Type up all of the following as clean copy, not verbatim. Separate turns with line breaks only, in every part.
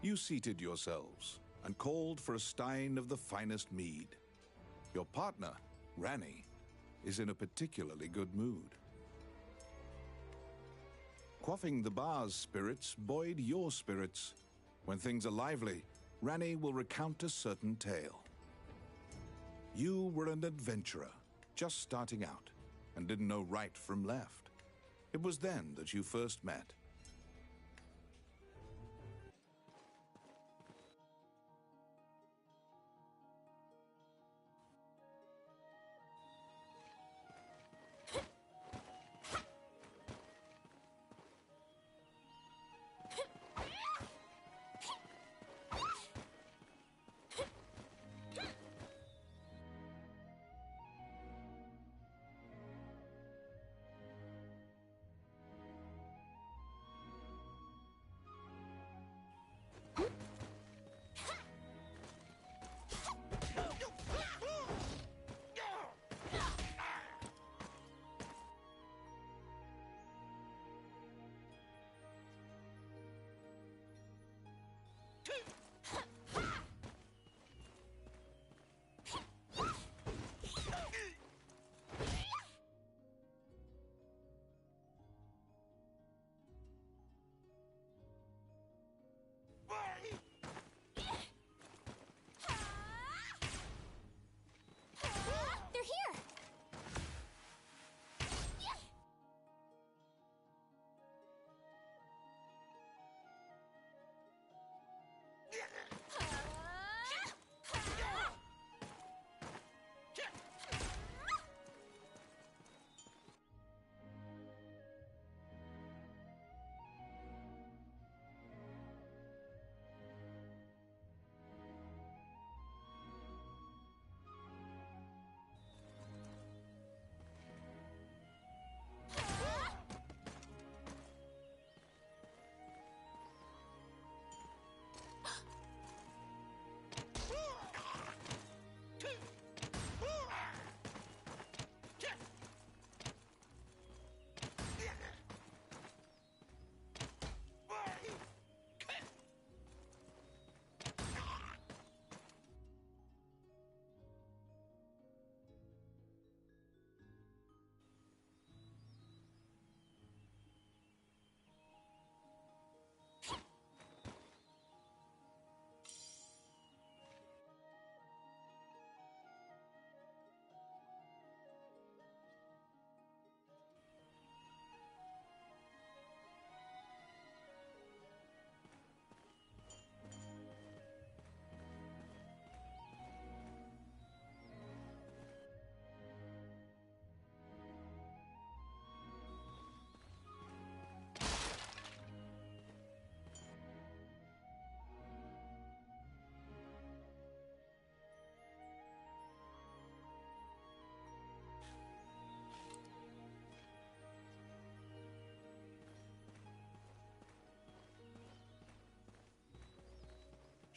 You seated yourselves and called for a stein of the finest mead. Your partner, Ranni, is in a particularly good mood. Quaffing the bar's spirits buoyed your spirits. When things are lively, Ranni will recount a certain tale. You were an adventurer, just starting out, and didn't know right from left. It was then that you first met.
They're here!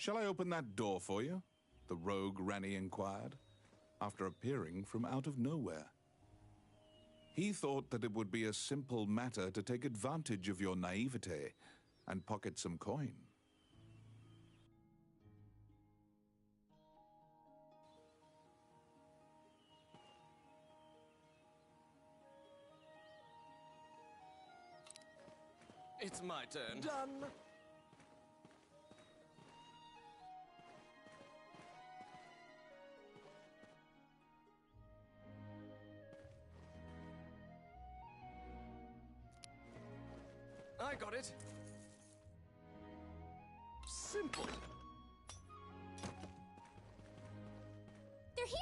"Shall I open that door for you?" the rogue Ranni inquired, after appearing from out of nowhere. He thought that it would be a simple matter to take advantage of your naivete and pocket some coin.
It's my turn.
Done!
I got it.
Simple!
They're here!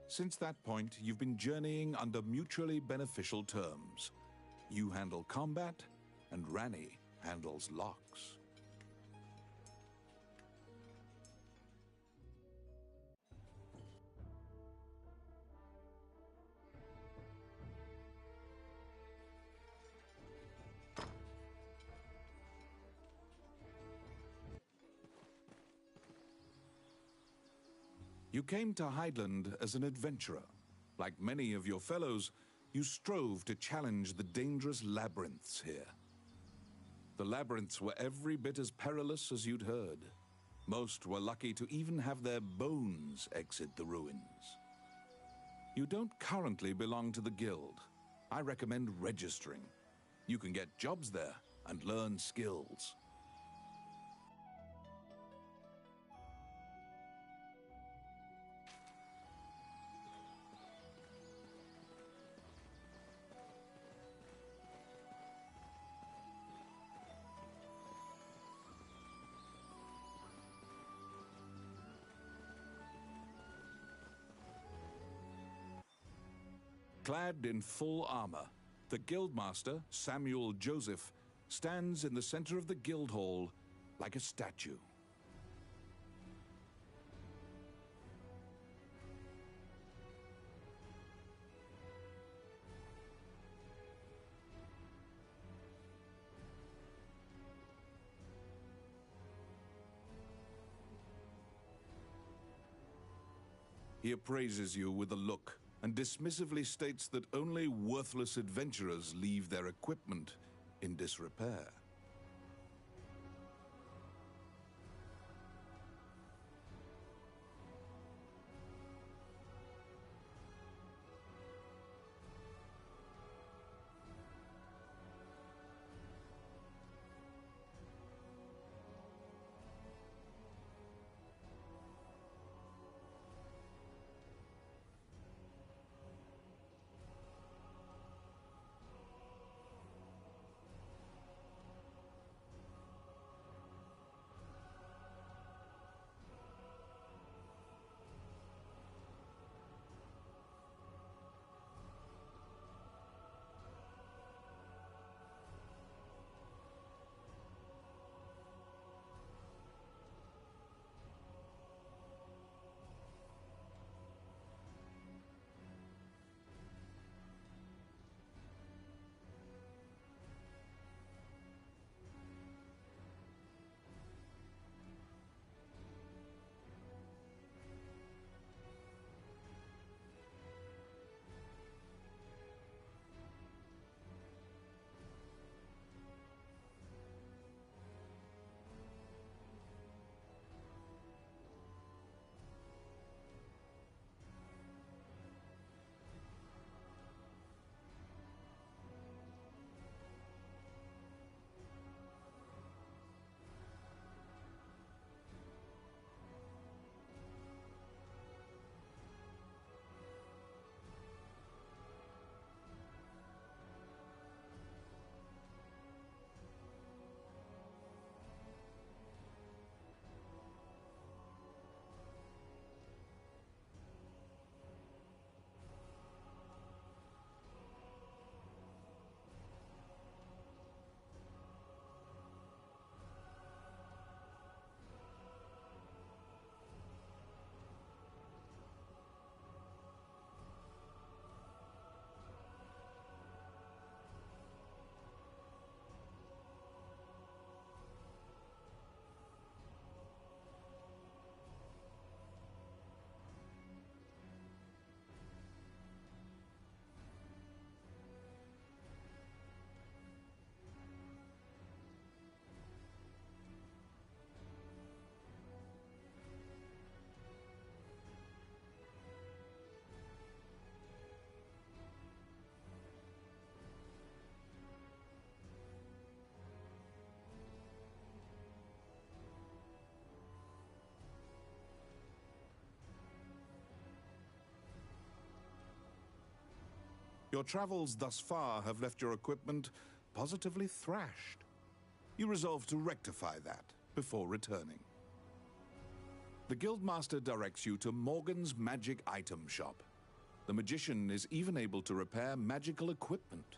Since that point, you've been journeying under mutually beneficial terms. You handle combat, and Ranni handles locks. You came to Hydeland as an adventurer. Like many of your fellows, you strove to challenge the dangerous labyrinths here. The labyrinths were every bit as perilous as you'd heard. Most were lucky to even have their bones exit the ruins. You don't currently belong to the guild. I recommend registering. You can get jobs there and learn skills. Clad in full armor, the Guildmaster, Samuel Joseph, stands in the center of the guild hall like a statue. He appraises you with a look and dismissively states that only worthless adventurers leave their equipment in disrepair. Your travels thus far have left your equipment positively thrashed. You resolve to rectify that before returning. The Guildmaster directs you to Morgan's Magic Item Shop, The magician is even able to repair magical equipment.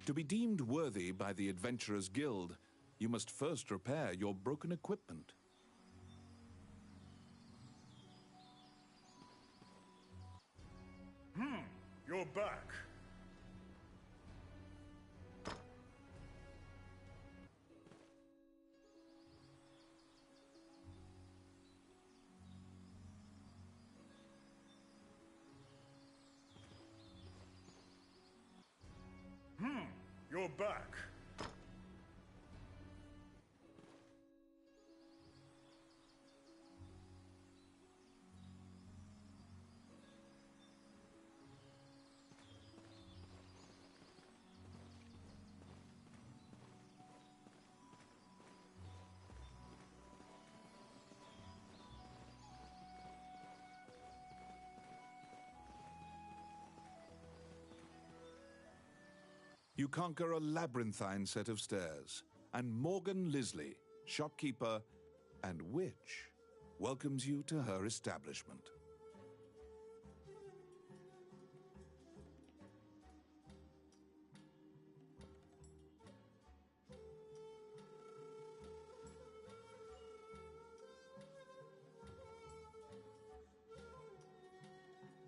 To be deemed worthy by the Adventurers Guild, you must first repair your broken equipment.
You're back. You're back.
You conquer a labyrinthine set of stairs, and Morgan Lisley, shopkeeper and witch, welcomes you to her establishment.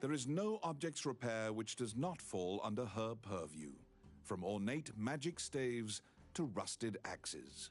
There is no object's repair which does not fall under her purview, from ornate magic staves to rusted axes.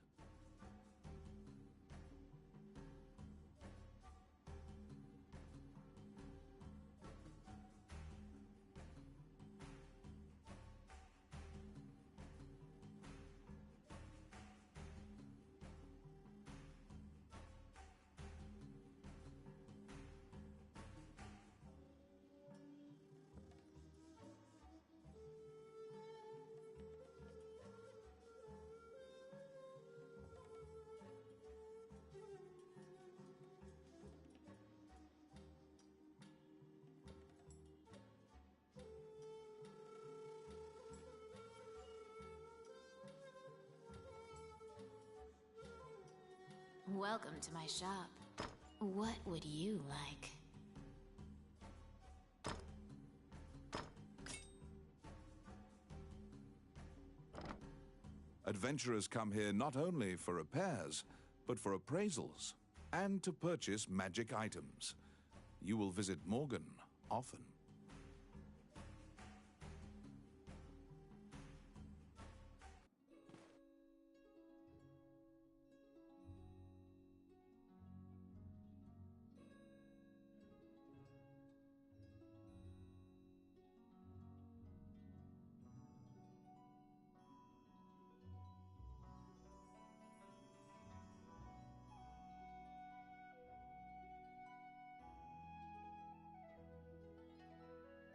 Welcome to my shop. What would you like?
Adventurers come here not only for repairs, but for appraisals and to purchase magic items. You will visit Morgan often.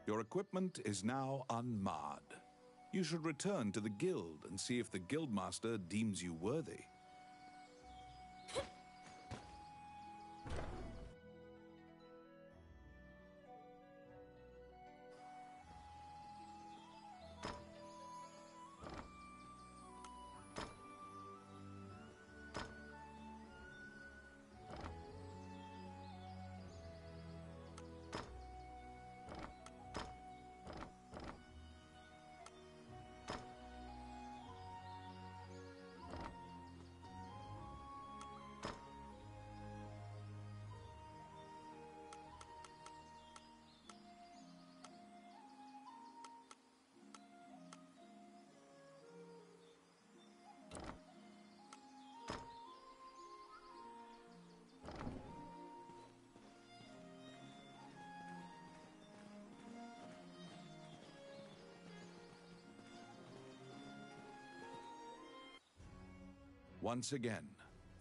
Your equipment is now unmarred. You should return to the guild and see if the guildmaster deems you worthy. Once again,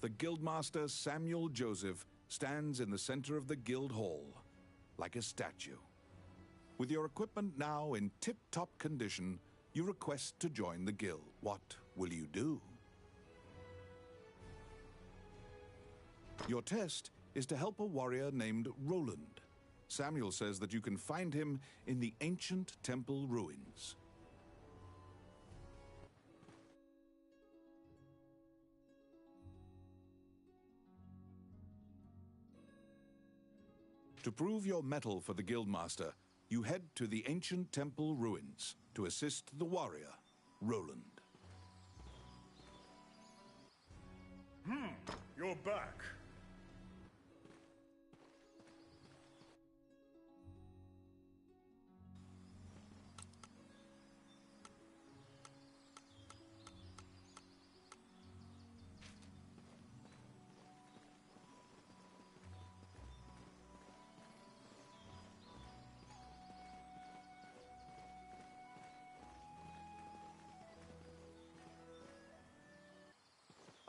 the Guildmaster Samuel Joseph stands in the center of the guild hall, like a statue. With your equipment now in tip-top condition, you request to join the guild. What will you do? Your test is to help a warrior named Roland. Samuel says that you can find him in the ancient temple ruins. To prove your mettle for the Guildmaster, you head to the ancient temple ruins to assist the warrior, Roland.
You're back.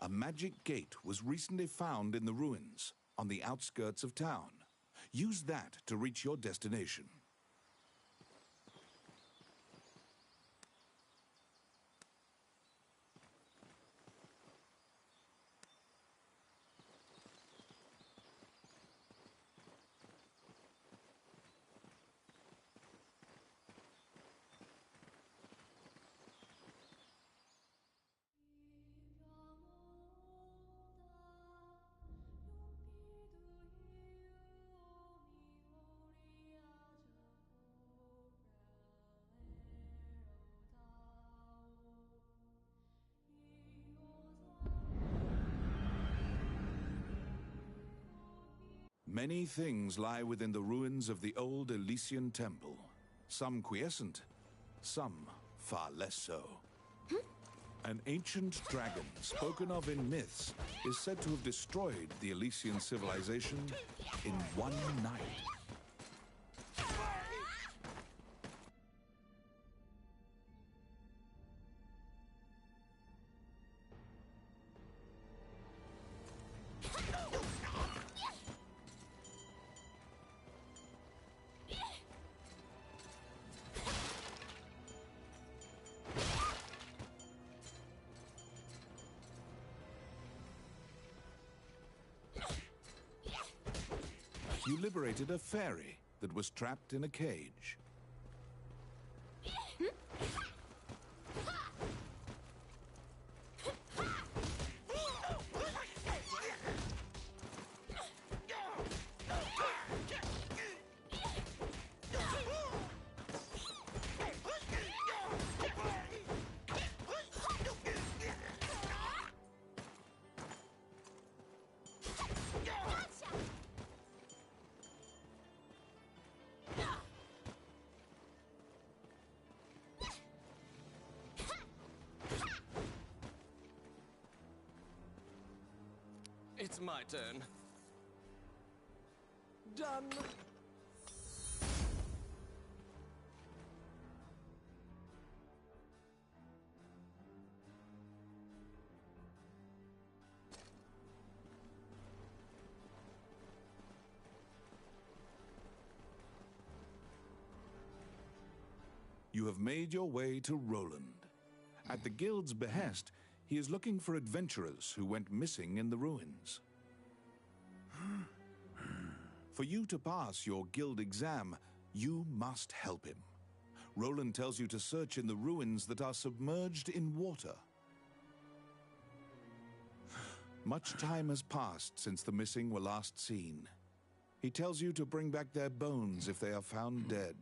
A magic gate was recently found in the ruins on the outskirts of town. Use that to reach your destination. Many things lie within the ruins of the old Elysian Temple. Some quiescent, some far less so. An ancient dragon, spoken of in myths, is said to have destroyed the Elysian civilization in one night. You liberated a fairy that was trapped in a cage.
It's my turn. Done.
You have made your way to Roland. At the Guild's behest, he is looking for adventurers who went missing in the ruins. For you to pass your Guild exam, you must help him. Roland tells you to search in the ruins that are submerged in water. Much time has passed since the missing were last seen. He tells you to bring back their bones if they are found dead.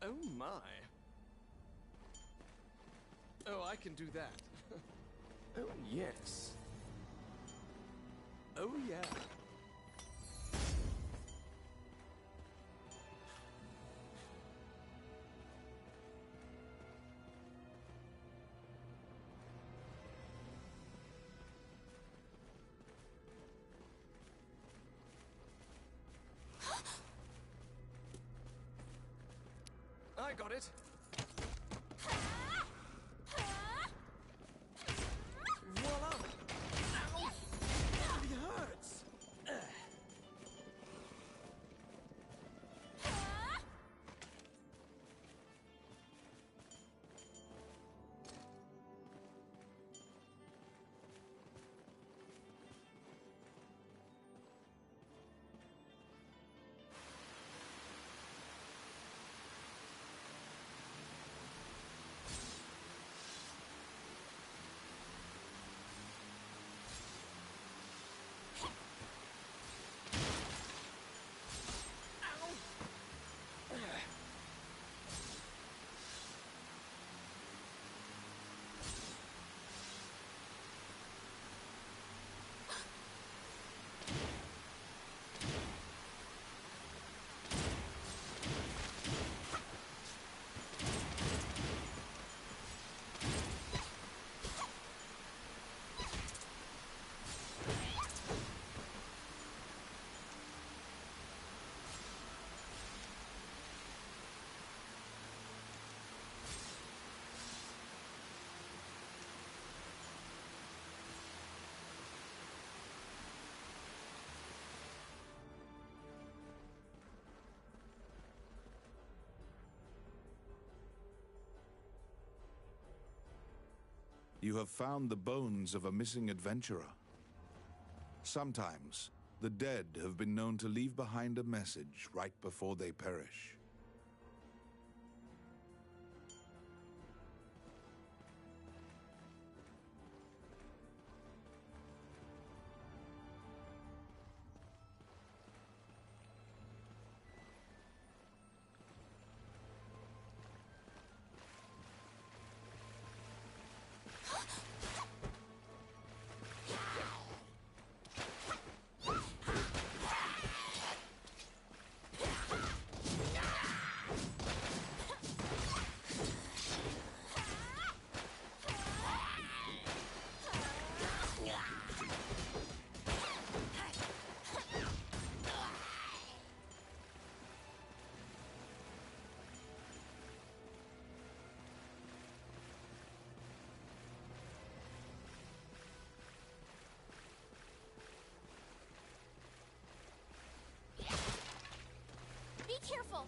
Oh my. Oh, I can do that. Oh yes. Oh yeah. I got it. Voila! Ow! It hurts.
You have found the bones of a missing adventurer. Sometimes, the dead have been known to leave behind a message right before they perish.
Be careful!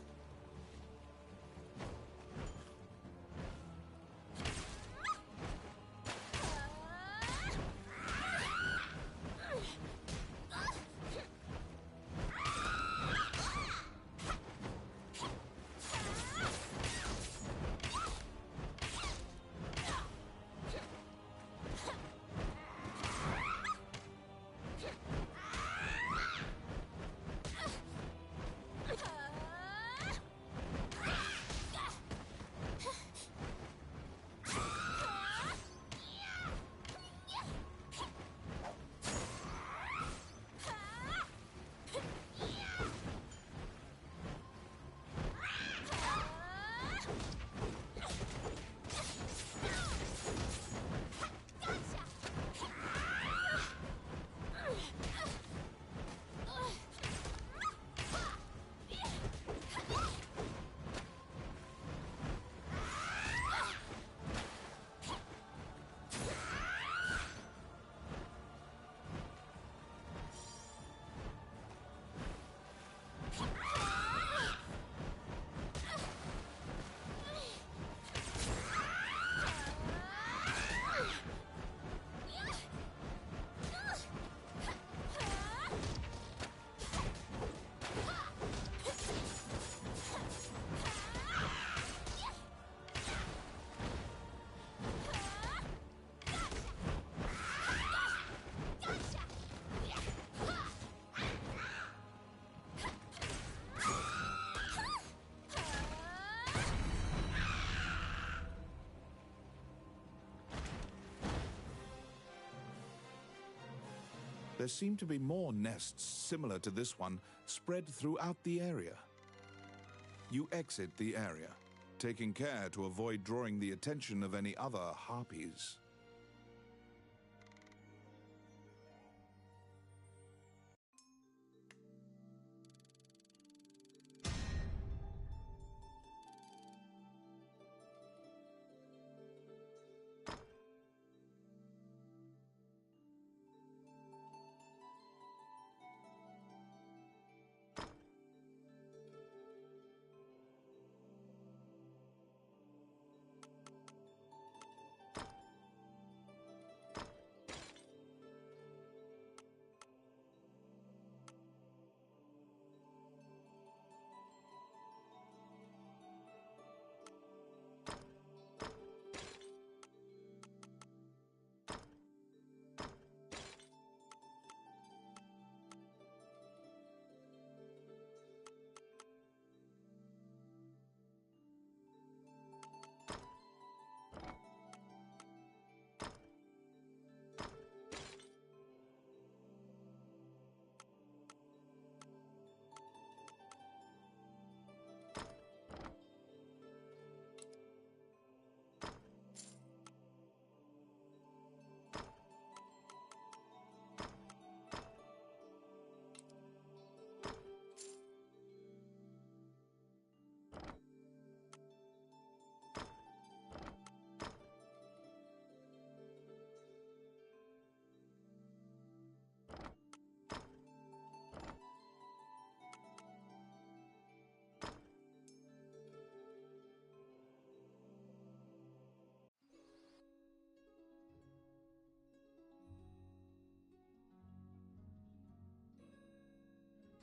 There seem to be more nests similar to this one spread throughout the area. You exit the area, taking care to avoid drawing the attention of any other harpies.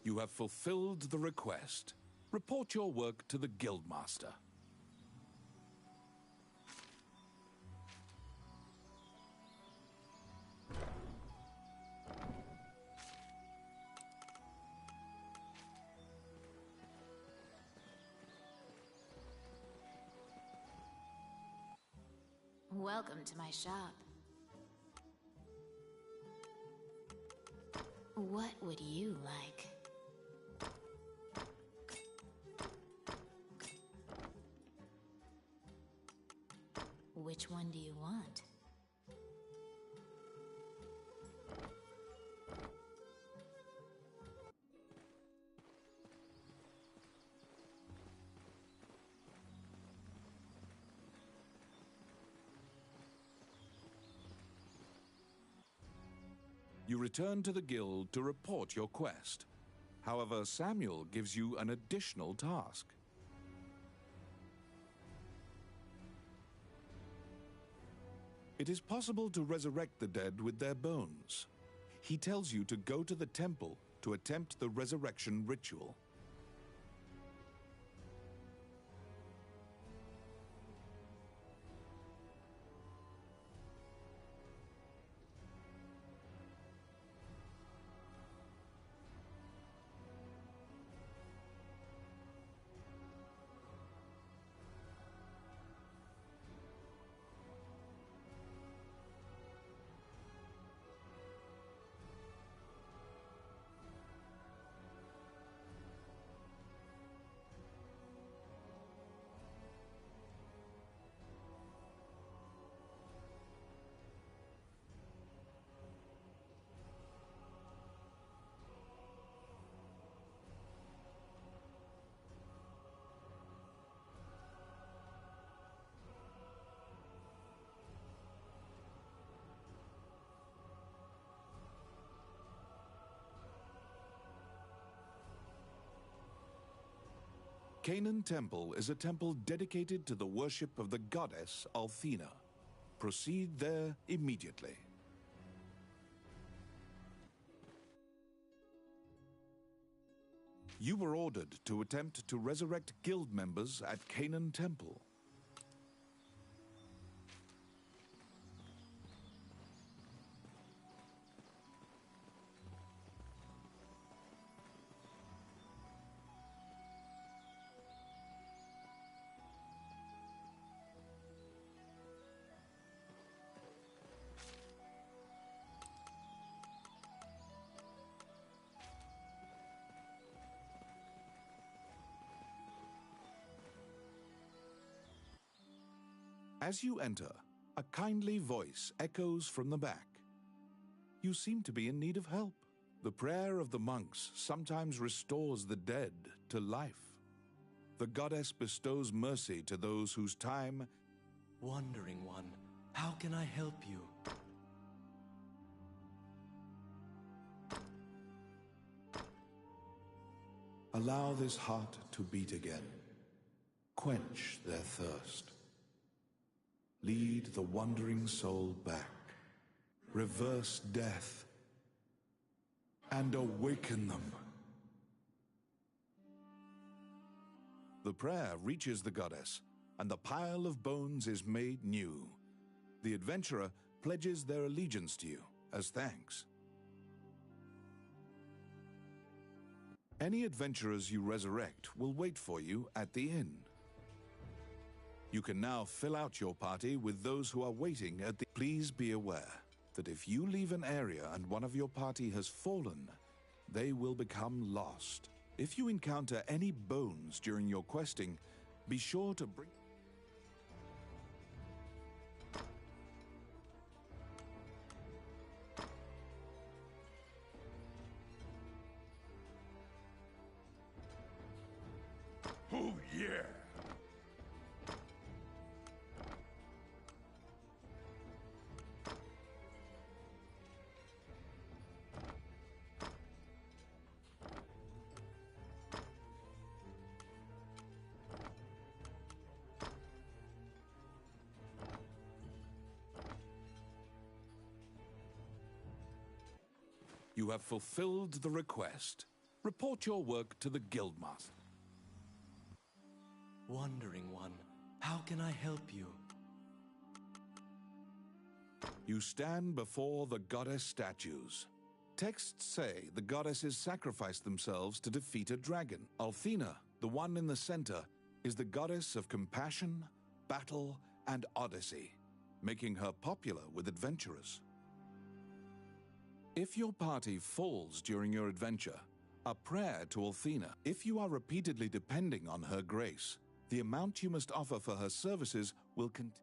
You have fulfilled the request. Report your work to the Guildmaster.
Welcome to my shop. What would you like? Which one do you want?
You return to the guild to report your quest. However, Samuel gives you an additional task. It is possible to resurrect the dead with their bones. He tells you to go to the temple to attempt the resurrection ritual. Canaan Temple is a temple dedicated to the worship of the goddess Althena. Proceed there immediately. You were ordered to attempt to resurrect guild members at Canaan Temple. As you enter, a kindly voice echoes from the back. You seem to be in need of help. The prayer of the monks sometimes restores the dead to life. The goddess bestows mercy to those whose time...
Wandering One, how can I help you?
Allow this heart to beat again. Quench their thirst. Lead the wandering soul back. Reverse death. And awaken them. The prayer reaches the goddess, and the pile of bones is made new. The adventurer pledges their allegiance to you as thanks. Any adventurers you resurrect will wait for you at the inn. You can now fill out your party with those who are waiting at the... Please be aware that if you leave an area and one of your party has fallen, they will become lost. If you encounter any bones during your questing, be sure to bring...
Oh, yeah!
You have fulfilled the request. Report your work to the Guildmaster.
Wandering One, how can I help you?
You stand before the goddess statues. Texts say the goddesses sacrificed themselves to defeat a dragon. Althena, the one in the center, is the goddess of compassion, battle, and odyssey, making her popular with adventurers. If your party falls during your adventure, a prayer to Althena. If you are repeatedly depending on her grace, the amount you must offer for her services will continue.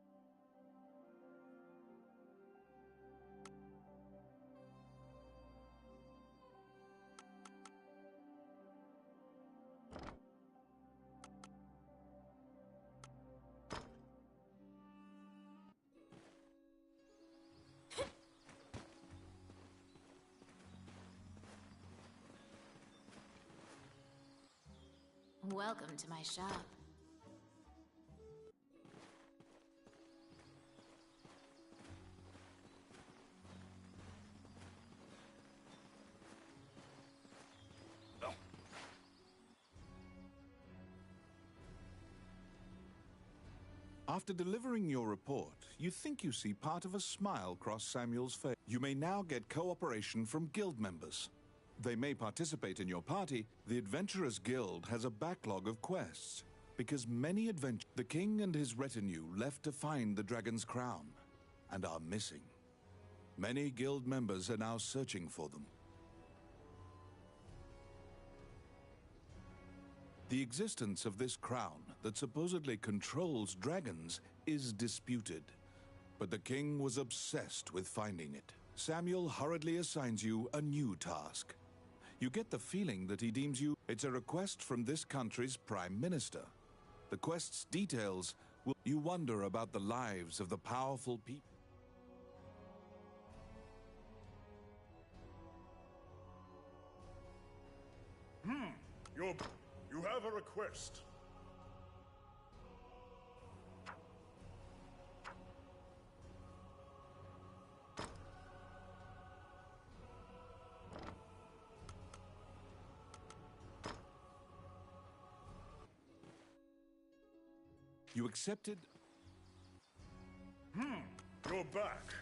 Welcome to my shop.
After delivering your report, you think you see part of a smile cross Samuel's face. You may now get cooperation from guild members. They may participate in your party. The Adventurers Guild has a backlog of quests, because the king and his retinue left to find the dragon's crown, and are missing. Many guild members are now searching for them. The existence of this crown that supposedly controls dragons is disputed, but the king was obsessed with finding it. Samuel hurriedly assigns you a new task. You get the feeling that he deems you. It's a request from this country's prime minister. The quest's details will. You wonder about the lives of the powerful people.
You have a request.
You accepted.
You're back.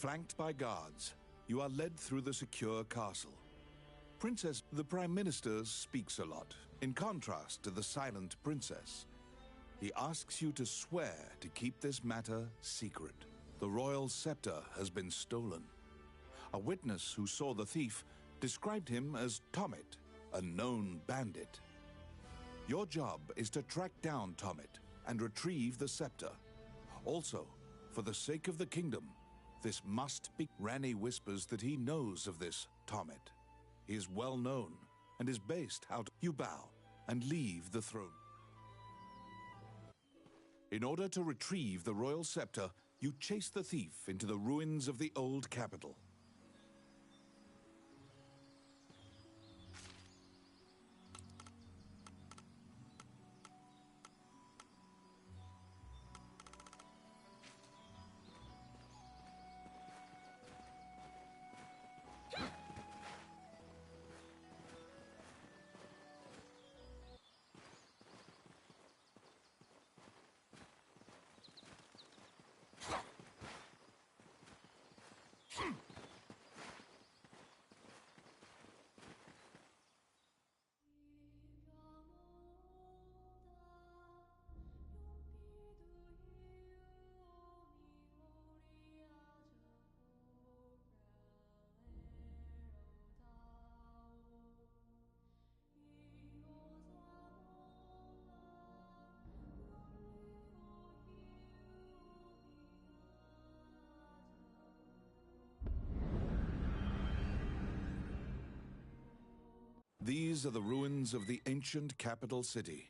Flanked by guards, you are led through the secure castle. Princess, the Prime Minister speaks a lot, in contrast to the silent princess. He asks you to swear to keep this matter secret. The royal scepter has been stolen. A witness who saw the thief described him as Tommet, a known bandit. Your job is to track down Tommet and retrieve the scepter. Also, for the sake of the kingdom, this must be... Ranni whispers that he knows of this Tommet. He is well known and is based out... You bow and leave the throne. In order to retrieve the royal scepter, you chase the thief into the ruins of the old capital. These are the ruins of the ancient capital city.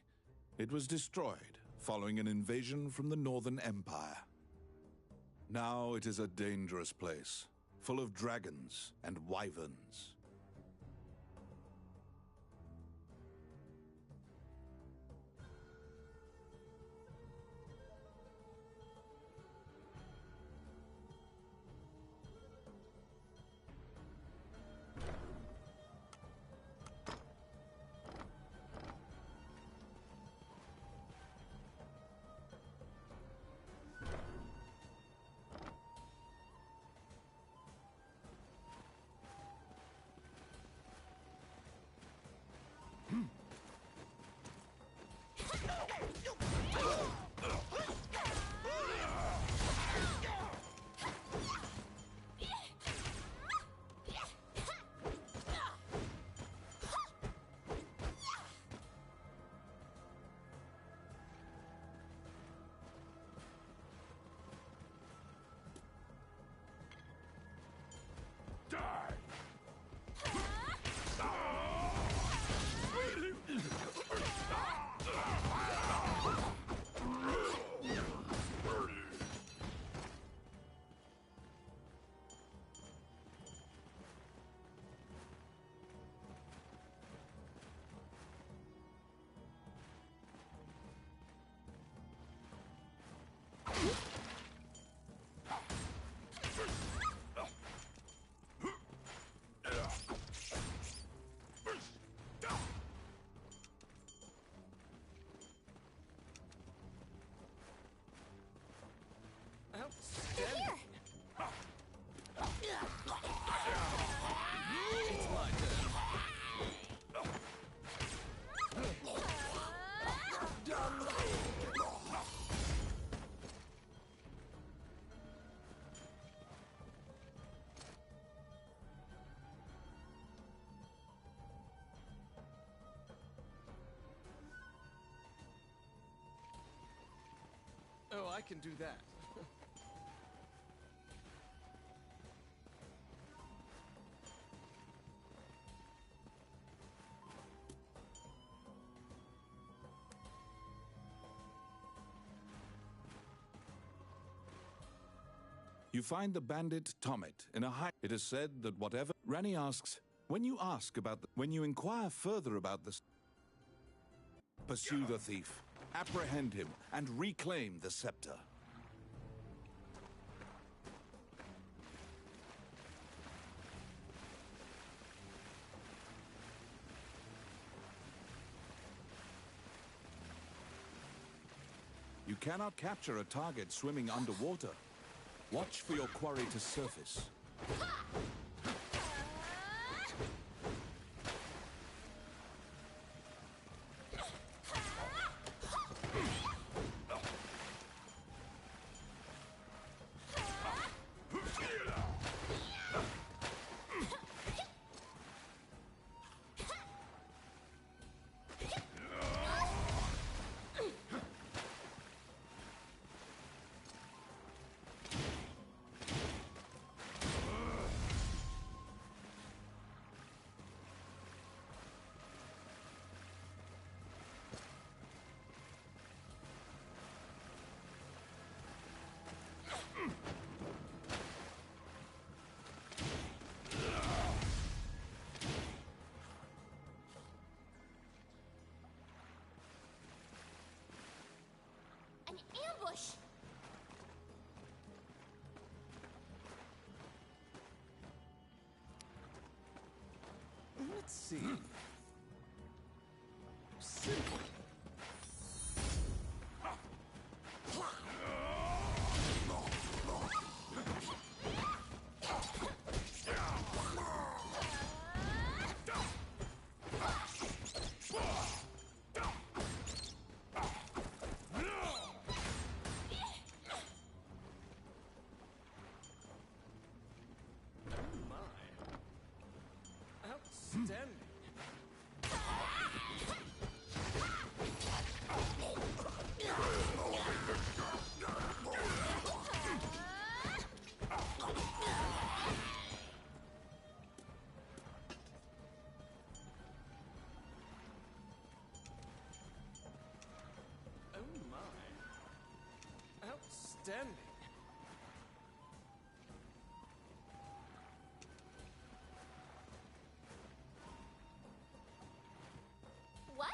It was destroyed following an invasion from the Northern Empire. Now it is a dangerous place, full of dragons and wyverns.
Oh, I can do that.
You find the bandit Tommet in a high... It is said that whatever... Ranni asks, when you inquire further about this... Pursue the thief, apprehend him, and reclaim the scepter. You cannot capture a target swimming underwater. Watch for your quarry to surface.
An ambush!
Let's see. Simple. Outstanding. Oh my. Outstanding.
What?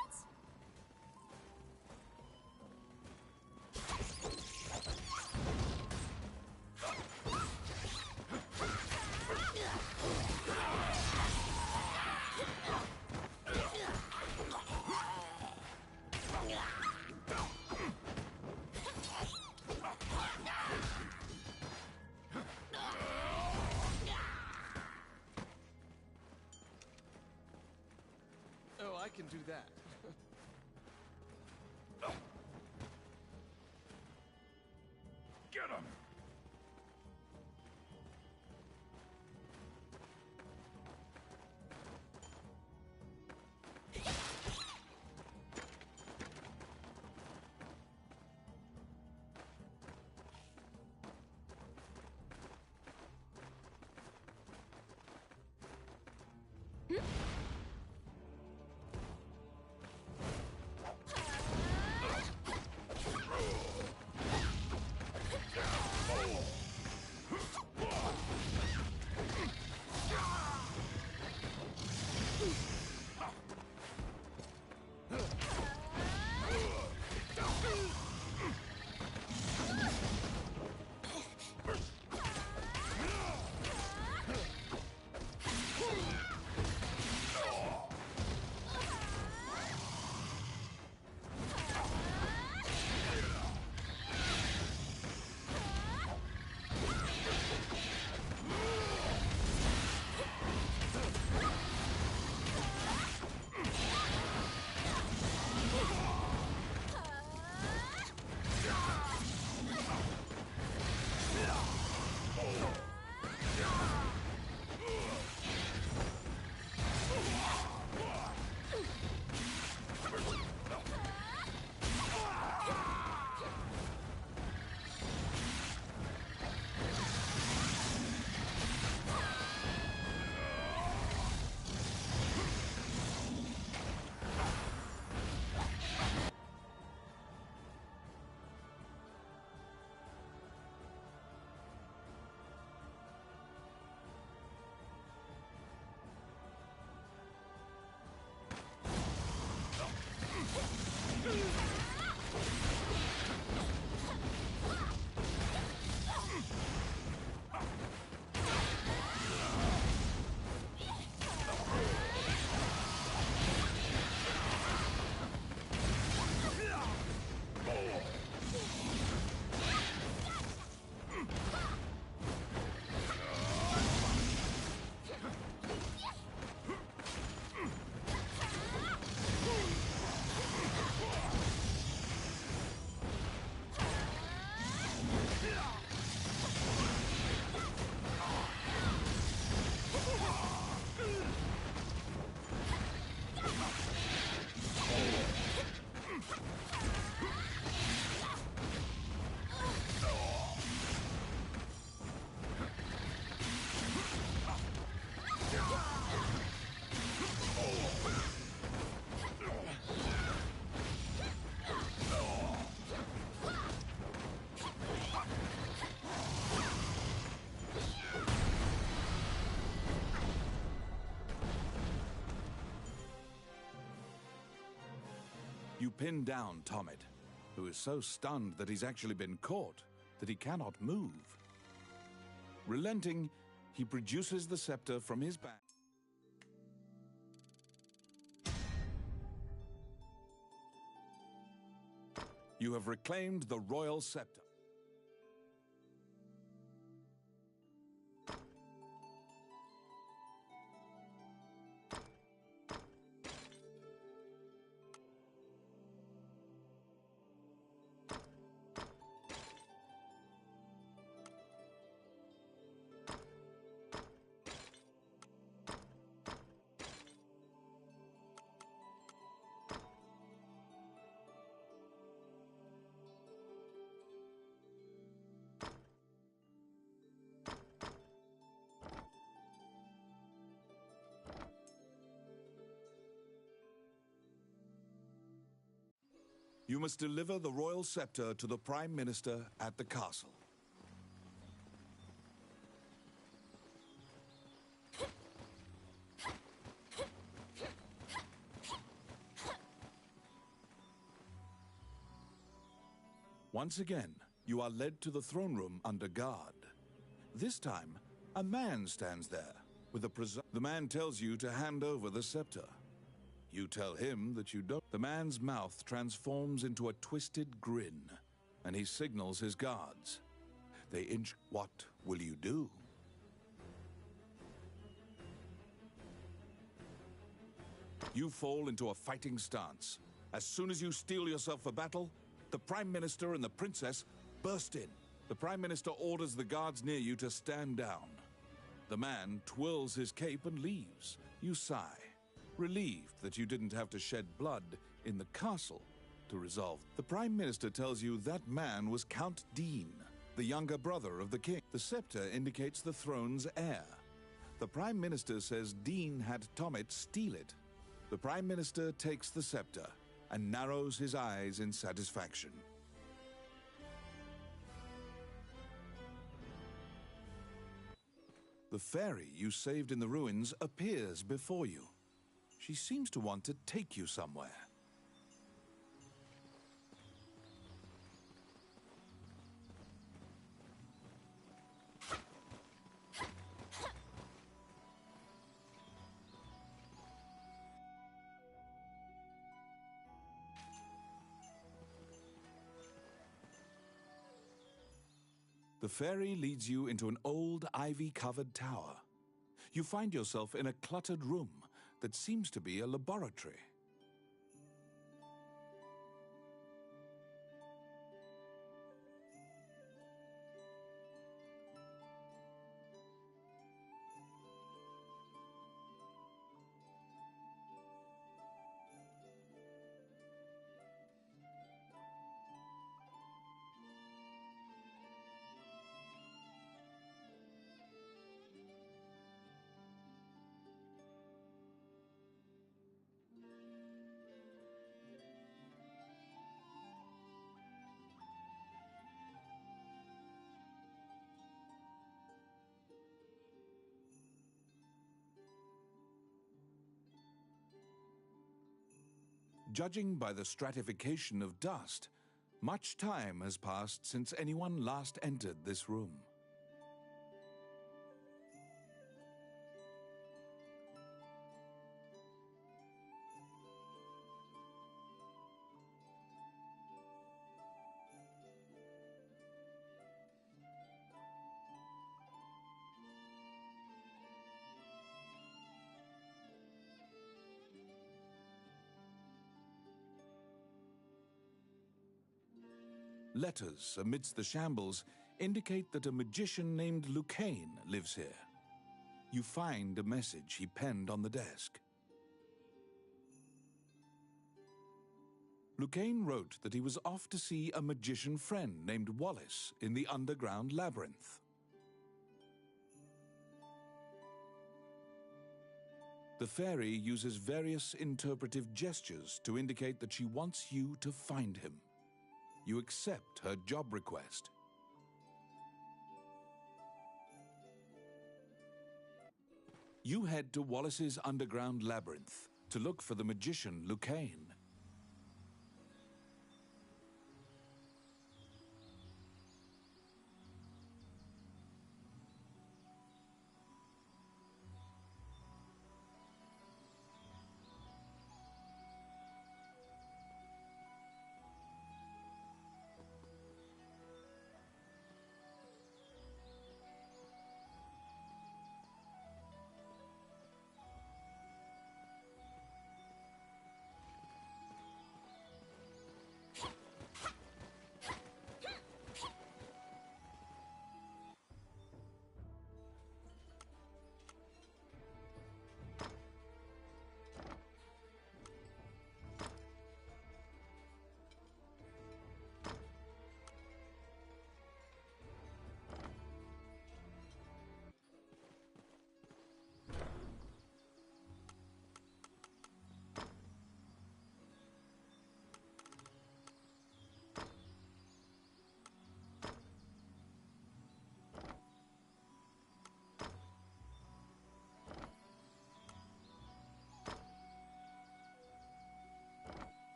Oh, I can do that.
Get him!
You pin down Tommet, who is so stunned that he's actually been caught that he cannot move. Relenting, he produces the scepter from his bag. You have reclaimed the royal scepter. You must deliver the royal scepter to the Prime Minister at the castle. Once again, you are led to the throne room under guard. This time, a man stands there with a The man tells you to hand over the scepter. You tell him that you don't. The man's mouth transforms into a twisted grin, and he signals his guards. They inch. What will you do? You fall into a fighting stance. As soon as you steel yourself for battle, the Prime Minister and the Princess burst in. The Prime Minister orders the guards near you to stand down. The man twirls his cape and leaves. You sigh, relieved that you didn't have to shed blood in the castle to resolve. The Prime Minister tells you that man was Count Dean, the younger brother of the king. The scepter indicates the throne's heir. The Prime Minister says Dean had Tommet steal it. The Prime Minister takes the scepter and narrows his eyes in satisfaction. The fairy you saved in the ruins appears before you. She seems to want to take you somewhere. The fairy leads you into an old ivy-covered tower. You find yourself in a cluttered room that seems to be a laboratory. Judging by the stratification of dust, much time has passed since anyone last entered this room. Letters amidst the shambles indicate that a magician named Lucane lives here. You find a message he penned on the desk. Lucane wrote that he was off to see a magician friend named Wallace in the underground labyrinth. The fairy uses various interpretive gestures to indicate that she wants you to find him. You accept her job request. You head to Wallace's underground labyrinth to look for the magician Lucane.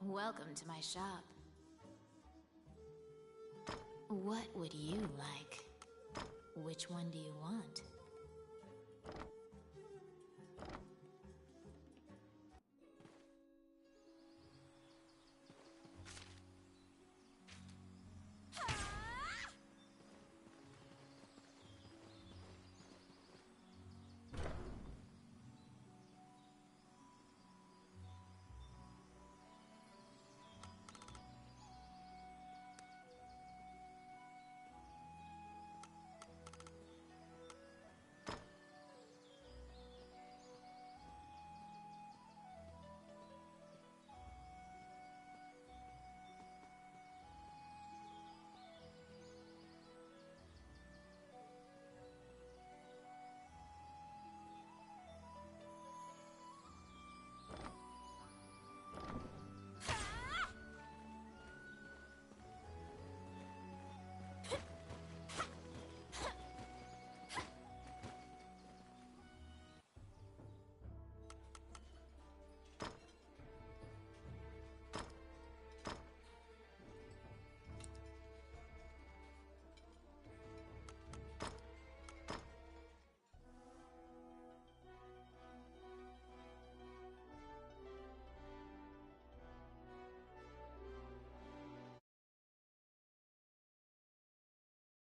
Welcome to my shop. What would you like? Which one do you want?